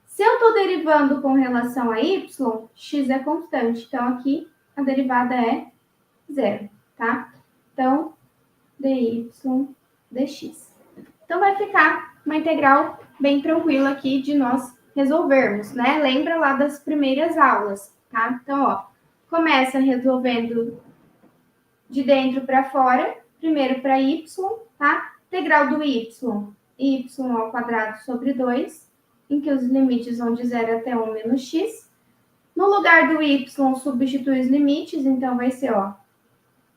Se eu estou derivando com relação a y, x é constante. Então, aqui a derivada é 0, tá? Então, dy dx. Então, vai ficar uma integral bem tranquila aqui de nós resolvermos, né? Lembra lá das primeiras aulas, tá? Então, ó, começa resolvendo de dentro para fora, primeiro para y, tá? Integral do y ao quadrado sobre 2, em que os limites vão de 0 até 1 menos x. No lugar do y, substitui os limites, então vai ser, ó,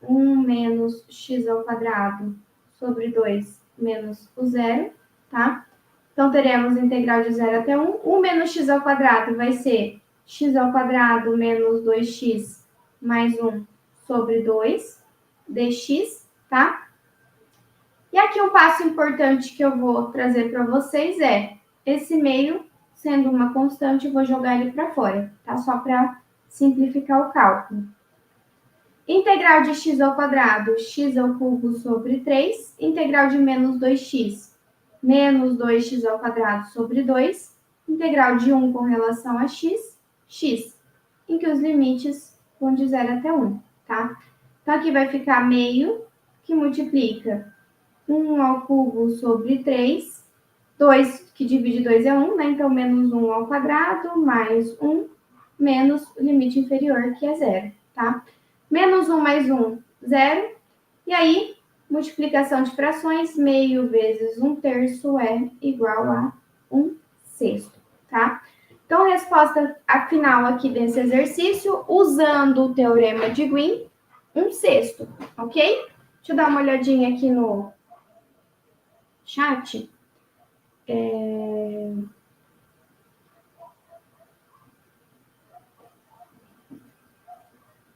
1 menos x ao quadrado sobre 2 menos o 0, tá? Então, teremos a integral de 0 até 1. 1 menos x ao quadrado vai ser x ao quadrado menos 2x mais 1 sobre 2 dx, tá? E aqui um passo importante que eu vou trazer para vocês é esse meio, sendo uma constante, eu vou jogar ele para fora, tá? Só para simplificar o cálculo. Integral de x ao quadrado, x ao cubo sobre 3. Integral de menos 2x, menos 2x ao quadrado sobre 2. Integral de 1 com relação a x, x, em que os limites vão de 0 até 1, tá? Então, aqui vai ficar meio, que multiplica 1 ao cubo sobre 3. 2, que divide 2 é 1, né? Então, menos 1 ao quadrado, mais 1, menos o limite inferior, que é 0, tá? Menos 1 mais 1, 0. E aí, multiplicação de frações, meio vezes 1/3 é igual a 1/6, tá? Então, a resposta final aqui desse exercício, usando o teorema de Green, 1/6, ok? Deixa eu dar uma olhadinha aqui no chat.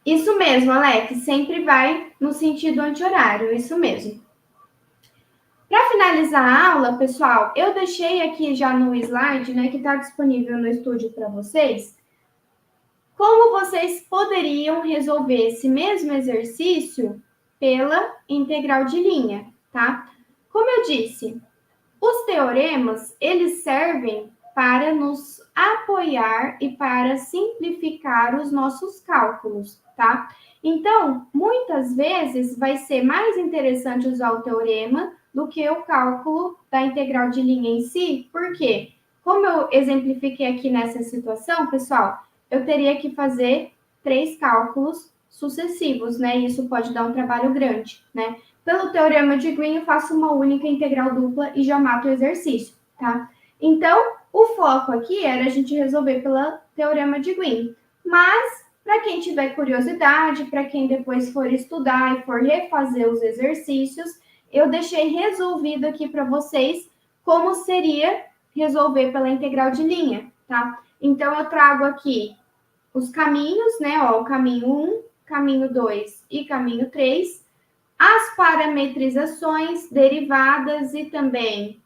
Isso mesmo, Alex, sempre vai no sentido anti-horário, isso mesmo. Para finalizar a aula, pessoal, eu deixei aqui já no slide, né, que está disponível no estúdio para vocês, como vocês poderiam resolver esse mesmo exercício pela integral de linha, tá? Como eu disse, Os teoremas, eles servem para nos apoiar e para simplificar os nossos cálculos, tá? Então, muitas vezes vai ser mais interessante usar o teorema do que o cálculo da integral de linha em si, porque, como eu exemplifiquei aqui nessa situação, pessoal, eu teria que fazer 3 cálculos sucessivos, né? E isso pode dar um trabalho grande, né? Pelo teorema de Green, eu faço uma única integral dupla e já mato o exercício, tá? Então, o foco aqui era a gente resolver pelo teorema de Green. Mas, para quem tiver curiosidade, para quem depois for estudar e for refazer os exercícios, eu deixei resolvido aqui para vocês como seria resolver pela integral de linha, tá? Então, eu trago aqui os caminhos, né? Ó, o caminho 1, caminho 2 e caminho 3, as parametrizações, derivadas e também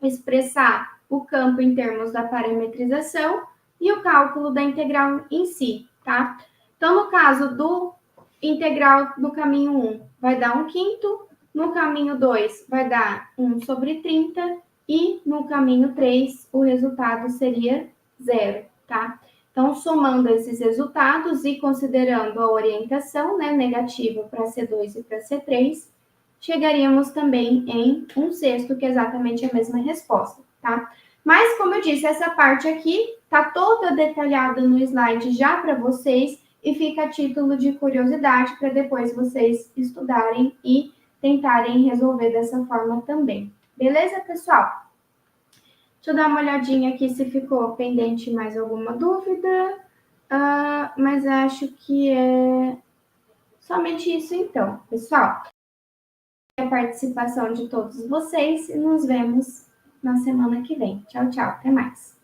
expressar o campo em termos da parametrização e o cálculo da integral em si, tá? Então, no caso do integral do caminho 1, vai dar 1/5, no caminho 2 vai dar 1/30 e no caminho 3 o resultado seria 0, tá? Então, somando esses resultados e considerando a orientação, né, negativa para C2 e para C3, chegaríamos também em 1/6, que é exatamente a mesma resposta, tá? Mas, como eu disse, essa parte aqui tá toda detalhada no slide já para vocês e fica a título de curiosidade para depois vocês estudarem e tentarem resolver dessa forma também. Beleza, pessoal? Deixa eu dar uma olhadinha aqui se ficou pendente mais alguma dúvida. Mas acho que é somente isso então, pessoal. A participação de todos vocês e nos vemos na semana que vem. Tchau, tchau. Até mais.